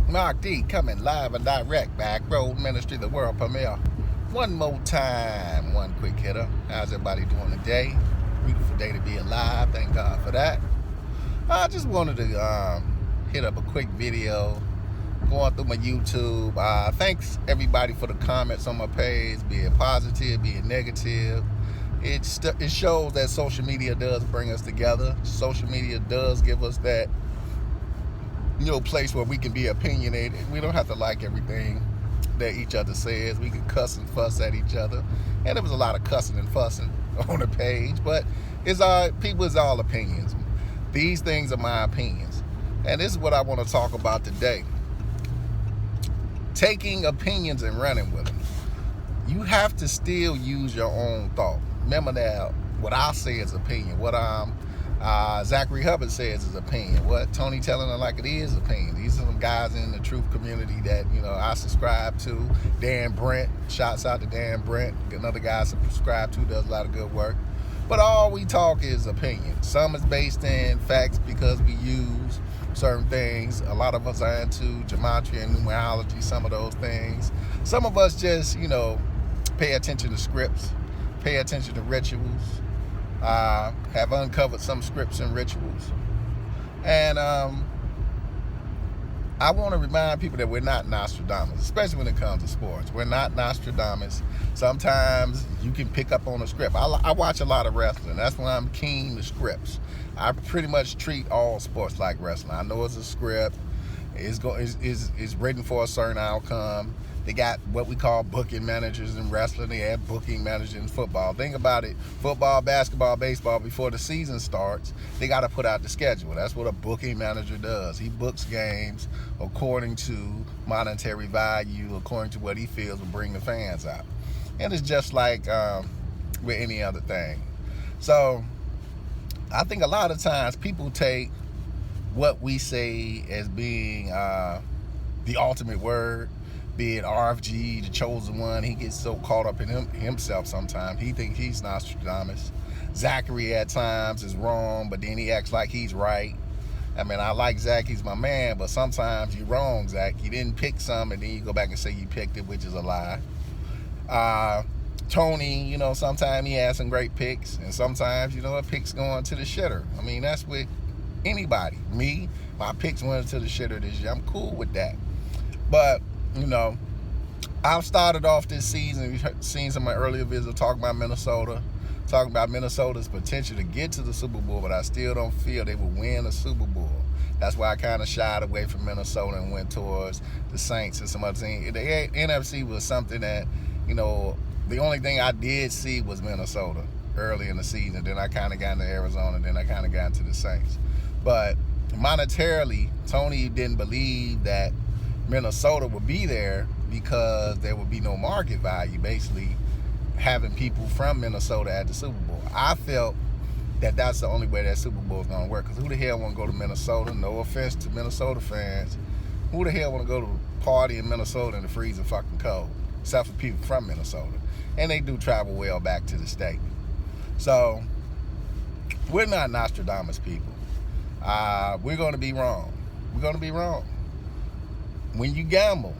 Mark D coming live and direct, Back Road Ministry, the world premiere. One more time, one quick hitter. How's everybody doing today? Beautiful day to be alive. Thank God for that. I just wanted to hit up a quick video going through my YouTube. Thanks everybody for the comments on my page, be it positive, be it negative. It shows that social media does bring us together. Social media does give us that place where we can be opinionated. We don't have to like everything that each other says. We can cuss and fuss at each other, and there was a lot of cussing and fussing on the page, but it's all opinions. These things are my opinions, and this is what I want to talk about today. Taking opinions and running with them. You have to still use your own thought. Remember that what I say is opinion. What Zachary Hubbard says is opinion. What Tony telling it like it is opinion. These are some guys in the truth community that I subscribe to. Dan Brent, shouts out to Dan Brent, another guy I subscribe to, does a lot of good work. But all we talk is opinion. Some is based in facts because we use certain things. A lot of us are into gematria and numerology, some of those things. Some of us just pay attention to scripts, pay attention to rituals. Have uncovered some scripts and rituals, and I want to remind people that we're not Nostradamus, especially when it comes to sports. We're not Nostradamus. Sometimes you can pick up on a script. I watch a lot of wrestling. That's why I'm keen to scripts. I pretty much treat all sports like wrestling. I know it's a script. It's written for a certain outcome. They got what we call booking managers in wrestling. They have booking managers in football. Think about it. Football, basketball, baseball, before the season starts, they got to put out the schedule. That's what a booking manager does. He books games according to monetary value, according to what he feels will bring the fans out. And it's just like with any other thing. So I think a lot of times people take what we say as being the ultimate word, be it RFG, the chosen one. He gets so caught up in himself sometimes. He thinks he's Nostradamus. Zachary at times is wrong, but then he acts like he's right. I mean, I like Zach, he's my man, but sometimes you're wrong, Zach. You didn't pick some, and then you go back and say you picked it, which is a lie. Tony, sometimes he has some great picks, and sometimes, a pick's going to the shitter. I mean, that's with anybody. Me, my picks went to the shitter this year. I'm cool with that. But I've started off this season, you've seen some of my earlier videos talking about Minnesota's potential to get to the Super Bowl, but I still don't feel they will win a Super Bowl. That's why I kind of shied away from Minnesota and went towards the Saints and some other things. The NFC was something that, the only thing I did see was Minnesota early in the season. Then I kind of got into Arizona, then I kind of got into the Saints. But monetarily, Tony didn't believe that Minnesota would be there because there would be no market value, basically having people from Minnesota at the Super Bowl. I felt that that's the only way that Super Bowl is going to work, because who the hell want to go to Minnesota? No offense to Minnesota fans. Who the hell want to go to a party in Minnesota in the freezing fucking cold, except for people from Minnesota? And they do travel well back to the state. So we're not Nostradamus people. We're going to be wrong. We're going to be wrong. When you gamble,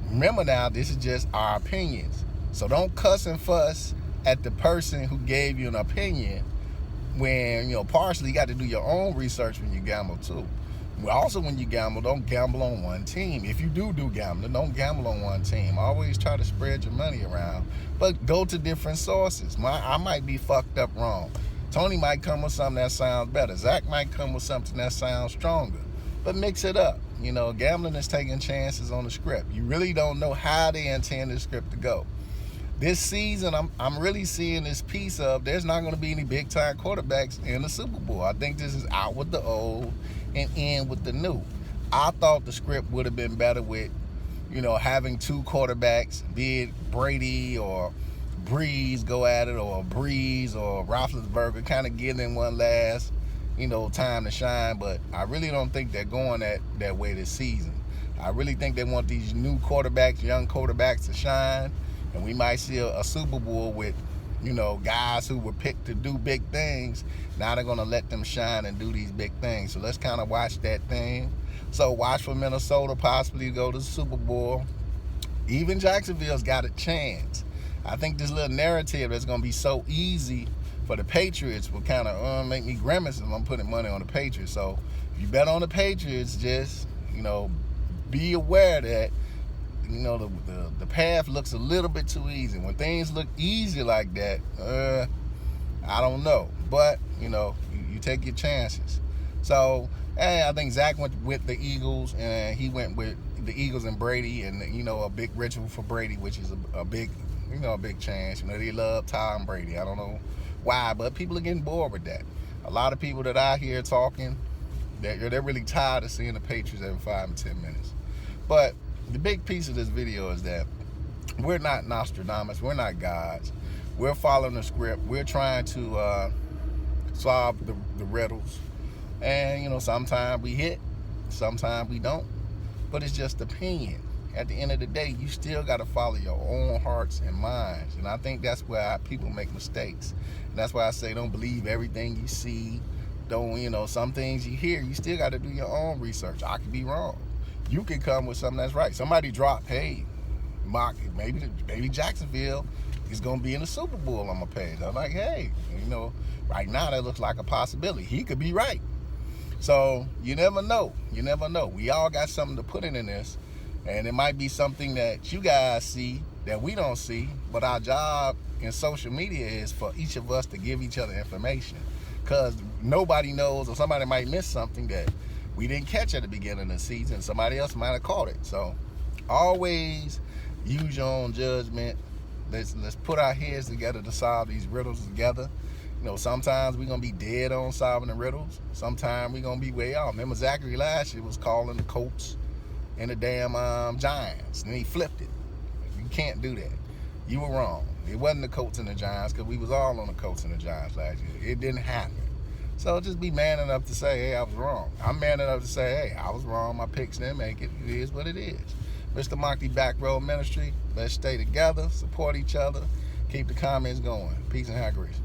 remember now, this is just our opinions. So don't cuss and fuss at the person who gave you an opinion when, partially you got to do your own research when you gamble too. Also, when you gamble, don't gamble on one team. If you do gambling, don't gamble on one team. Always try to spread your money around, but go to different sources. I might be fucked up wrong. Tony might come with something that sounds better. Zach might come with something that sounds stronger. But mix it up. Gambling is taking chances on the script. You really don't know how they intend the script to go. This season, I'm really seeing this piece of there's not going to be any big-time quarterbacks in the Super Bowl. I think this is out with the old and in with the new. I thought the script would have been better with, having two quarterbacks, be it Brady or Breeze go at it, or Breeze or Roethlisberger, kind of give them one last time to shine. But I really don't think they're going that way this season. I really think they want these new quarterbacks, young quarterbacks to shine, and we might see a Super Bowl with guys who were picked to do big things. Now they're going to let them shine and do these big things. So let's kind of watch that thing. So watch for Minnesota possibly to go to the Super Bowl. Even Jacksonville's got a chance. I think this little narrative that's going to be so easy for the Patriots will kind of make me grimace if I'm putting money on the Patriots. So if you bet on the Patriots, just, be aware that, the path looks a little bit too easy. When things look easy like that, I don't know. But, you take your chances. So, I think Zach went with the Eagles, and he went with the Eagles and Brady, and, a big ritual for Brady, which is a big chance. They love Tom Brady. I don't know why, but people are getting bored with that. A lot of people that I hear talking, they're really tired of seeing the Patriots every 5 and 10 minutes. But the big piece of this video is that we're not Nostradamus. We're not gods. We're following the script. We're trying to solve the riddles. And, sometimes we hit, sometimes we don't. But it's just opinion. At the end of the day, you still got to follow your own hearts and minds. And I think that's where people make mistakes. And that's why I say don't believe everything you see. Don't, some things you hear, you still got to do your own research. I could be wrong. You could come with something that's right. Somebody dropped, hey, maybe Jacksonville is going to be in the Super Bowl on my page. I'm like, hey, right now that looks like a possibility. He could be right. So you never know. You never know. We all got something to put in this. And it might be something that you guys see that we don't see. But our job in social media is for each of us to give each other information. Because nobody knows, or somebody might miss something that we didn't catch at the beginning of the season. Somebody else might have caught it. So always use your own judgment. Let's put our heads together to solve these riddles together. Sometimes we're going to be dead on solving the riddles. Sometimes we're going to be way off. Remember Zachary last year was calling the Colts and the damn Giants. And he flipped it. You can't do that. You were wrong. It wasn't the Colts and the Giants, because we was all on the Colts and the Giants last year. It didn't happen. So just be man enough to say, hey, I was wrong. I'm man enough to say, hey, I was wrong. My picks didn't make it. It is what it is. Mr. Monkey Back Road Ministry. Let's stay together, support each other, keep the comments going. Peace and high grace.